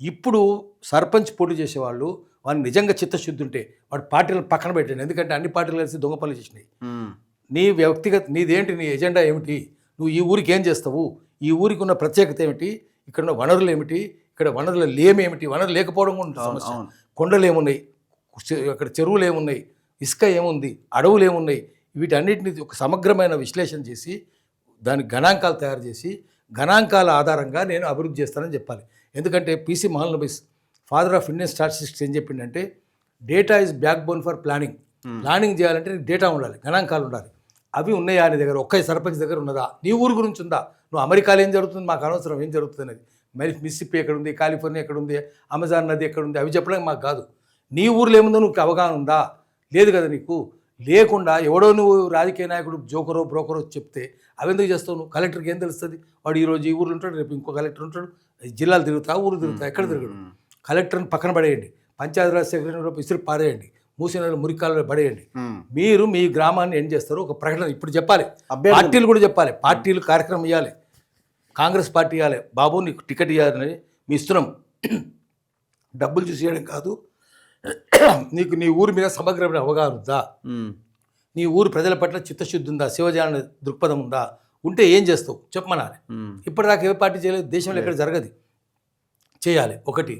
ఇప్పుడు సర్పంచ్ పోటీ చేసేవాళ్ళు వాడిని నిజంగా చిత్తశుద్ధి ఉంటే వాడు పార్టీలను పక్కన పెట్టండి. ఎందుకంటే అన్ని పార్టీలు కలిసి దొంగ పనులు చేసినాయి. నీ వ్యక్తిగత నీదేంటి, నీ ఎజెండా ఏమిటి, నువ్వు ఈ ఊరికి ఏం చేస్తావు, ఈ ఊరికి ఉన్న ప్రత్యేకత ఏమిటి, ఇక్కడ ఉన్న వనరులు ఏమిటి, ఇక్కడ వనరుల లేమేమిటి, వనరులు లేకపోవడం కూడా సమస్య. కొండలు ఏమున్నాయి, అక్కడ చెరువులు ఏమున్నాయి, ఇసుక ఏముంది, అడవులు ఏమున్నాయి, వీటన్నిటిని ఒక సమగ్రమైన విశ్లేషణ చేసి దానికి గణాంకాలు తయారు చేసి గణాంకాల ఆధారంగా నేను అభివృద్ధి చేస్తానని చెప్పాలి. ఎందుకంటే PC Mahalanobis father of Indian statistics ఏం చెప్పిండంటే data is backbone for planning. Planning చేయాలంటే నీకు డేటా ఉండాలి, గణాంకాలు ఉండాలి. అవి ఉన్నాయా నీ దగ్గర? ఒక్క సర్పంచ్ దగ్గర ఉన్నదా? నీ ఊరు గురించి ఉందా? నువ్వు అమెరికాలో ఏం జరుగుతుంది మాకు అనవసరం, ఏం జరుగుతుంది అనేది. మిస్సిప్పి ఎక్కడుంది, కాలిఫోర్నియా ఎక్కడుంది, అమెజాన్ నది ఎక్కడుంది, అవి చెప్పడానికి మాకు కాదు. నీ ఊర్లో ఏముందో నువ్వు అవగాహన ఉందా? లేదు కదా నీకు. లేకుండా ఎవడో నువ్వు రాజకీయ నాయకుడు జోకరో బ్రోకరో చెప్తే అవి ఎందుకు చేస్తావు నువ్వు? కలెక్టర్కి ఏం తెలుస్తుంది? వాడు ఈరోజు ఈ ఊరు ఉంటాడు, రేపు ఇంకో కలెక్టర్ ఉంటాడు, జిల్లాలు తిరుగుతా, ఊరు తిరుగుతా, ఎక్కడ తిరగడు. కలెక్టర్ని పక్కన పడేయండి, పంచాయతీరాజ్ సెక్రటరీ ఇసురు పారేయండి, మూసిన మురికాలలో పడేయండి. మీరు మీ గ్రామాన్ని ఏం చేస్తారు? ఒక ప్రకటన ఇప్పుడు చెప్పాలి, పార్టీలు కూడా చెప్పాలి, పార్టీలు కార్యక్రమం ఇవ్వాలి. కాంగ్రెస్ పార్టీ ఇవ్వాలి, బాబు నీకు టికెట్ ఇవ్వాలని మీ ఇస్తున్నాం, డబ్బులు చూసి ఇవ్వడం కాదు, నీకు నీ ఊరి మీద సమగ్రమైన అవగాహన ఉందా, నీ ఊరు ప్రజల పట్ల చిత్తశుద్ధి ఉందా, శివజాన దృక్పథం ఉందా, ఉంటే ఏం చేస్తావు చెప్పమనాలి. ఇప్పటిదాకా ఏ పార్టీ చేయలేదు, దేశంలో ఎక్కడ జరగదు. చేయాలి. ఒకటి